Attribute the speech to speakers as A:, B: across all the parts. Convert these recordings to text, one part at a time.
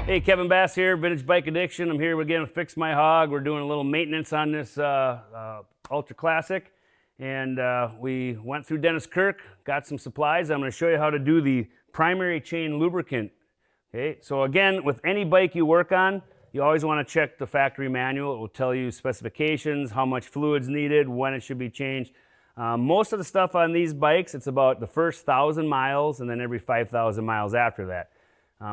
A: Hey, Kevin Baas here, Vintage Bike Addiction. I'm here again with Fix My Hog. We're doing a little maintenance on this Ultra Classic. And we went through Dennis Kirk, got some supplies. I'm going to show you how to do the primary chain lubricant. Okay, so again, with any bike you work on, you always want to check the factory manual. It will tell you specifications, how much fluid's needed, when it should be changed. Most of the stuff on these bikes, it's about the first 1,000 miles and then every 5,000 miles after that.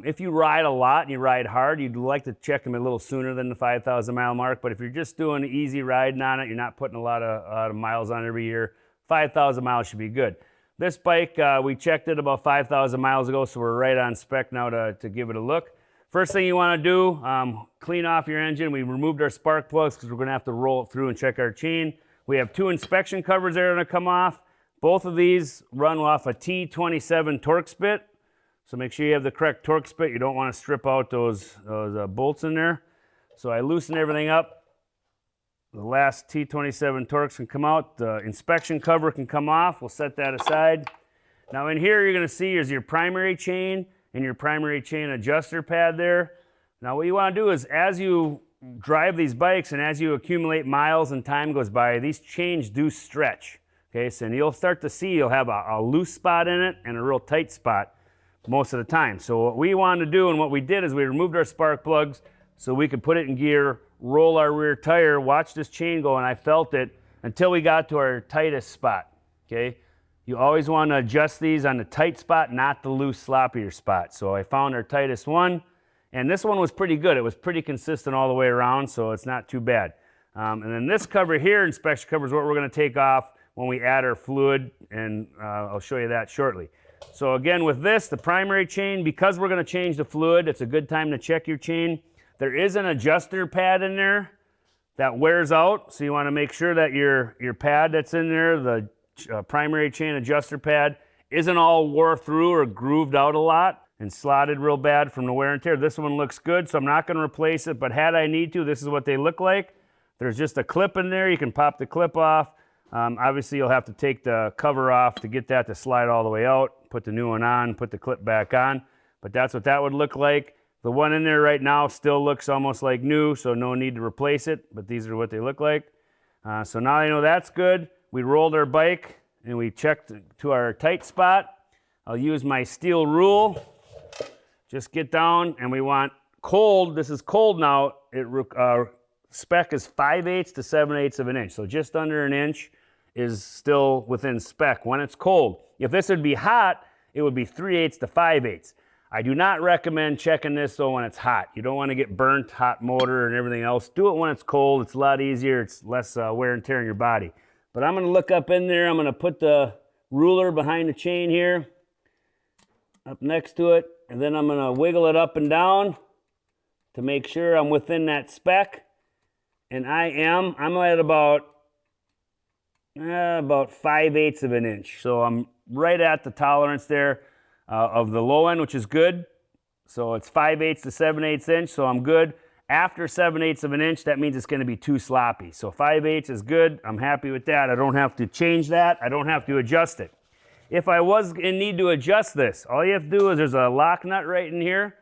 A: If you ride a lot and you ride hard, you'd like to check them a little sooner than the 5,000 mile mark. But if you're just doing easy riding on it, you're not putting a lot of miles on every year, 5,000 miles should be good. This bike, we checked it about 5,000 miles ago, so we're right on spec now to give it a look. First thing you want to do, clean off your engine. We removed our spark plugs because we're going to have to roll it through and check our chain. We have 2 inspection covers that are going to come off. Both of these run off a T27 torque spit. So make sure you have the correct torque spit. You don't want to strip out those bolts in there. So I loosen everything up. The last T27 torques can come out. The inspection cover can come off. We'll set that aside. Now in here you're going to see is your primary chain and your primary chain adjuster pad there. Now what you want to do is as you drive these bikes and as you accumulate miles and time goes by, these chains do stretch. Okay, so you'll start to see you'll have a loose spot in it and a real tight spot most of the time. So what we wanted to do and what we did is we removed our spark plugs so we could put it in gear, roll our rear tire, watch this chain go, and I felt it until we got to our tightest spot. Okay, you always want to adjust these on the tight spot, not the loose, sloppier spot. So I found our tightest one, and this one was pretty good. It was pretty consistent all the way around, so it's not too bad. And then this cover here, inspection cover, is what we're going to take off when we add our fluid, and I'll show you that shortly. So again, with this, the primary chain, because we're going to change the fluid, it's a good time to check your chain. There is an adjuster pad in there that wears out, so you want to make sure that your pad that's in there, the primary chain adjuster pad, isn't all wore through or grooved out a lot and slotted real bad from the wear and tear. This one looks good, so I'm not going to replace it, but had I need to, this is what they look like. There's just a clip in there. You can pop the clip off. Obviously, you'll have to take the cover off to get that to slide all the way out, put the new one on, put the clip back on, but that's what that would look like. The one in there right now still looks almost like new, so no need to replace it, but these are what they look like. So now I know that's good. We rolled our bike and we checked to our tight spot. I'll use my steel rule. Just get down, and we want cold. This is cold now. Spec is 5/8 to 7/8 of an inch, so just under an inch is still within spec when it's cold. If this would be hot, it would be 3/8 to 5/8. I do not recommend checking this though when it's hot. You don't want to get burnt, hot motor and everything else. Do it when it's cold. It's a lot easier. It's less wear and tear on your body. But I'm going to look up in there. I'm going to put the ruler behind the chain here, up next to it, and then I'm going to wiggle it up and down to make sure I'm within that spec. And I'm at about 5/8 of an inch. So I'm right at the tolerance there of the low end, which is good. So it's 5/8 to 7/8 inch, so I'm good. After 7/8 of an inch, that means it's going to be too sloppy. So 5/8 is good. I'm happy with that. I don't have to change that. I don't have to adjust it. If I was in need to adjust this, all you have to do is there's a lock nut right in here.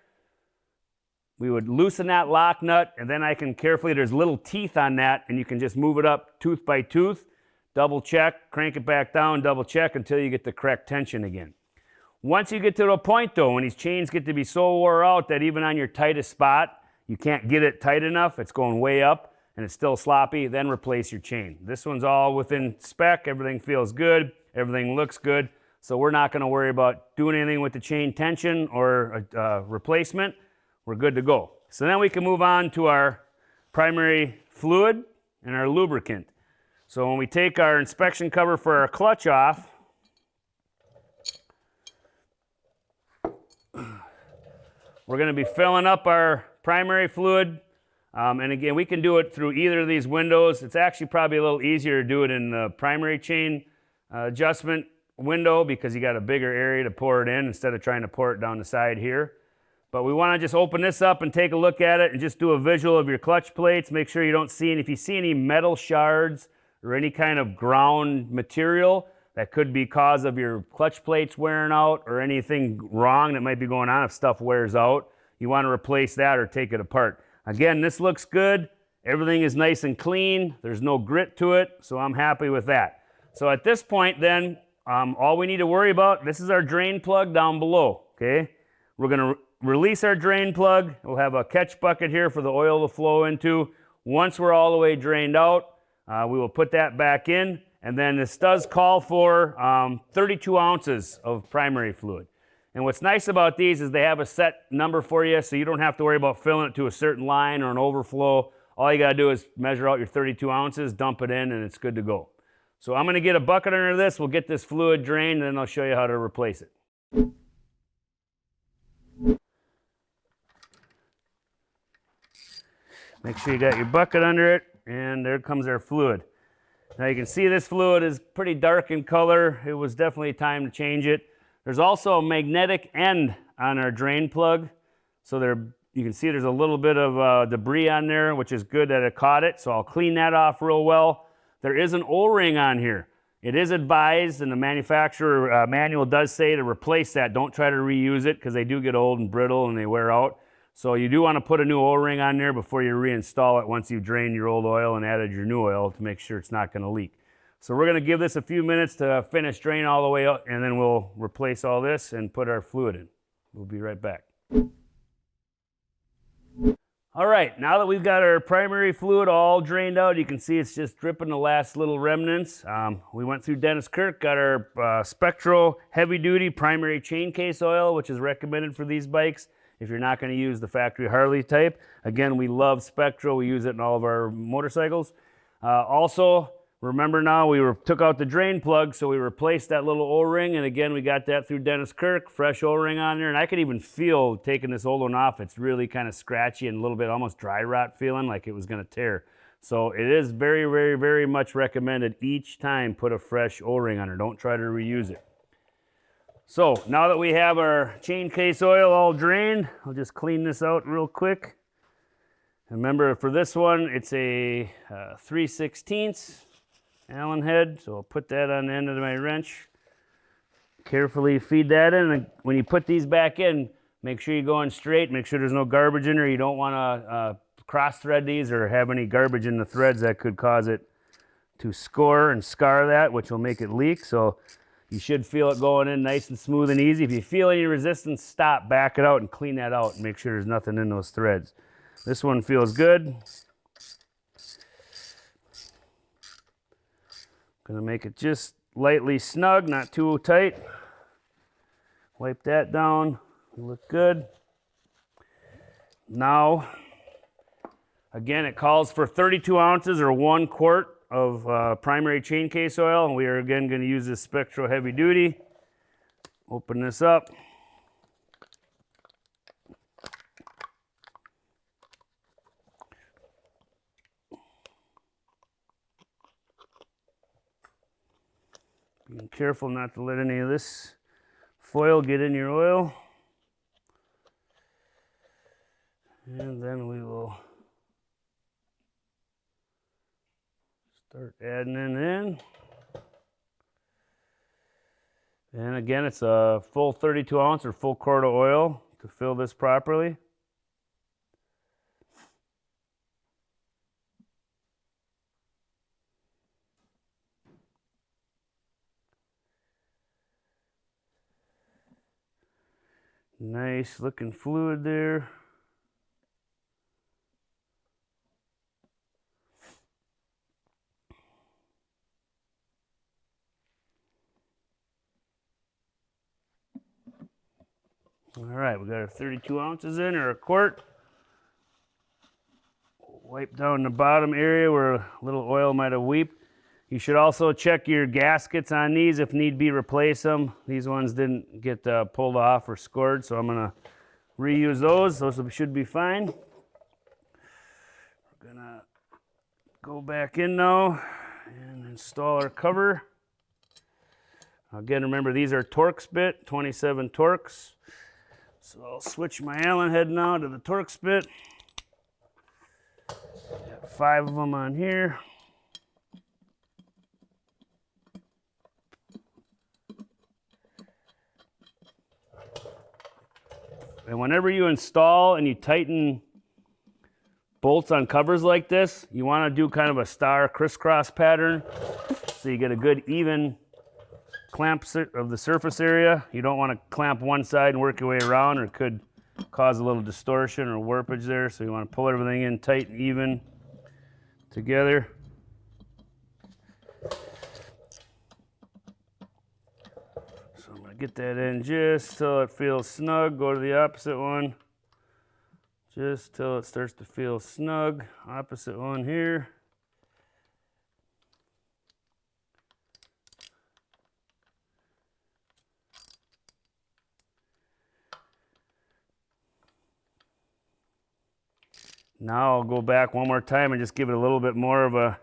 A: We would loosen that lock nut, and then I can carefully, there's little teeth on that, and you can just move it up tooth by tooth, double check, crank it back down, double check until you get the correct tension again. Once you get to a point though, when these chains get to be so wore out that even on your tightest spot, you can't get it tight enough, it's going way up, and it's still sloppy, then replace your chain. This one's all within spec, everything feels good, everything looks good, so we're not gonna worry about doing anything with the chain tension or replacement. We're good to go. So then we can move on to our primary fluid and our lubricant. So when we take our inspection cover for our clutch off, we're going to be filling up our primary fluid. And again, we can do it through either of these windows. It's actually probably a little easier to do it in the primary chain adjustment window because you got a bigger area to pour it in instead of trying to pour it down the side here. But we want to just open this up and take a look at it and just do a visual of your clutch plates. Make sure you don't see any, if you see any metal shards or any kind of ground material, that could be cause of your clutch plates wearing out or anything wrong that might be going on if stuff wears out. you want to replace that or take it apart. Again, this looks good. Everything is nice and clean. There's no grit to it, so I'm happy with that. So at this point then, all we need to worry about, this is our drain plug down below, okay? We're going to release our drain plug. We'll have a catch bucket here for the oil to flow into. Once we're all the way drained out, we will put that back in, and then this does call for 32 ounces of primary fluid. And what's nice about these is they have a set number for you, so you don't have to worry about filling it to a certain line or an overflow. All you got to do is measure out your 32 ounces, dump it in, and it's good to go. So I'm going to get a bucket under this. We'll get this fluid drained, and then I'll show you how to replace it. Make sure you got your bucket under it, and there comes our fluid. Now you can see this fluid is pretty dark in color. It was definitely time to change it. There's also a magnetic end on our drain plug. So you can see there's a little bit of debris on there, which is good that it caught it. So I'll clean that off real well. There is an O-ring on here. It is advised, and the manufacturer manual does say to replace that. Don't try to reuse it because they do get old and brittle and they wear out. So you do want to put a new O-ring on there before you reinstall it once you've drained your old oil and added your new oil to make sure it's not going to leak. So we're going to give this a few minutes to finish drain all the way out, and then we'll replace all this and put our fluid in. We'll be right back. All right, now that we've got our primary fluid all drained out, you can see it's just dripping the last little remnants. We went through Dennis Kirk, got our Spectro Heavy Duty primary chain case oil, which is recommended for these bikes if you're not going to use the factory Harley type. Again, we love Spectro. We use it in all of our motorcycles. Also, remember now, we took out the drain plug, so we replaced that little O-ring, and again, we got that through Dennis Kirk, fresh O-ring on there, and I could even feel taking this old one off. It's really kind of scratchy and a little bit almost dry rot feeling, like it was going to tear. So it is very, very, very much recommended each time put a fresh O-ring on her. Don't try to reuse it. So now that we have our chain case oil all drained, I'll just clean this out real quick. Remember, for this one, it's a 3/16 Allen head, so I'll put that on the end of my wrench. Carefully feed that in, and when you put these back in, make sure you're going straight, make sure there's no garbage in there. You don't want to cross thread these or have any garbage in the threads that could cause it to score and scar that, which will make it leak. So you should feel it going in nice and smooth and easy. If you feel any resistance, stop, back it out, and clean that out and make sure there's nothing in those threads. This one feels good. Gonna make it just lightly snug, not too tight. Wipe that down, look good. Now, again, it calls for 32 ounces or 1 quart of primary chain case oil, and we are again gonna use this Spectro Heavy Duty. Open this up. Being careful not to let any of this foil get in your oil. And then we will start adding it in. And again, it's a full 32 ounce or full quart of oil to fill this properly. Nice looking fluid there. All right, we got our 32 ounces in, or a quart. Wipe down the bottom area where a little oil might have weeped. You should also check your gaskets on these. If need be, replace them. These ones didn't get pulled off or scored, so I'm gonna reuse those. Those should be fine. We're gonna go back in now and install our cover. Again, remember these are Torx bit, 27 Torx. So I'll switch my Allen head now to the Torx bit. Got 5 of them on here. And whenever you install and you tighten bolts on covers like this, you want to do kind of a star crisscross pattern so you get a good even clamp of the surface area. You don't want to clamp one side and work your way around, or it could cause a little distortion or warpage there. So you want to pull everything in tight and even together. So I'm going to get that in just till it feels snug. Go to the opposite one. Just till it starts to feel snug. Opposite one here. Now I'll go back one more time and just give it a little bit more of a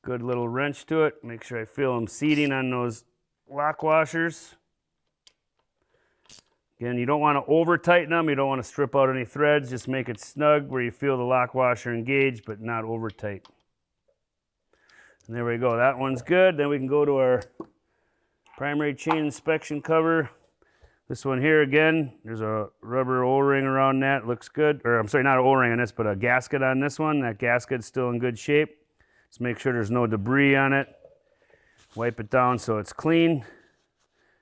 A: good little wrench to it. Make sure I feel them seating on those lock washers. Again, you don't want to over tighten them. You don't want to strip out any threads. Just make it snug where you feel the lock washer engaged, but not over tight. And there we go. That one's good. Then we can go to our primary chain inspection cover. This one here, again, there's a rubber O-ring around that. Looks good. Or I'm sorry, not an O-ring on this, but a gasket on this one. That gasket's still in good shape. Just make sure there's no debris on it. Wipe it down so it's clean.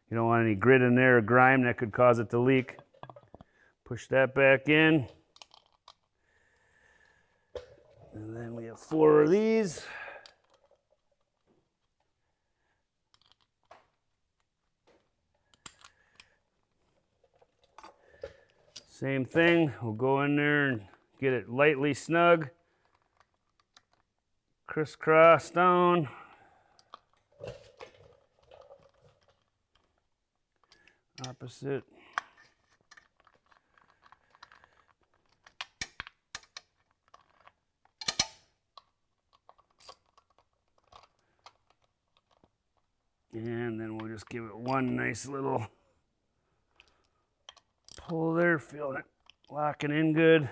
A: You don't want any grit in there or grime that could cause it to leak. Push that back in. And then we have 4 of these. Same thing, we'll go in there and get it lightly snug. Crisscross down. Opposite. And then we'll just give it one nice little pull there, feel it locking in good.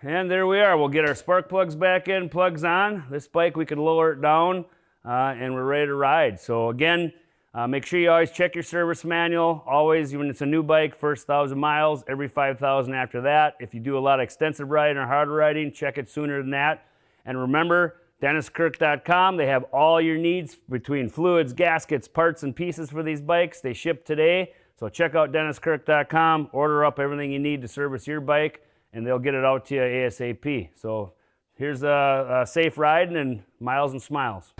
A: And there we are. We'll get our spark plugs back in, plugs on. This bike, we can lower it down and we're ready to ride. So again, make sure you always check your service manual. Always, when it's a new bike, first 1,000 miles, every 5,000 after that. If you do a lot of extensive riding or harder riding, check it sooner than that. And remember, DennisKirk.com, they have all your needs between fluids, gaskets, parts, and pieces for these bikes. They ship today. So check out DennisKirk.com, order up everything you need to service your bike, and they'll get it out to you ASAP. So here's a safe riding and miles and smiles.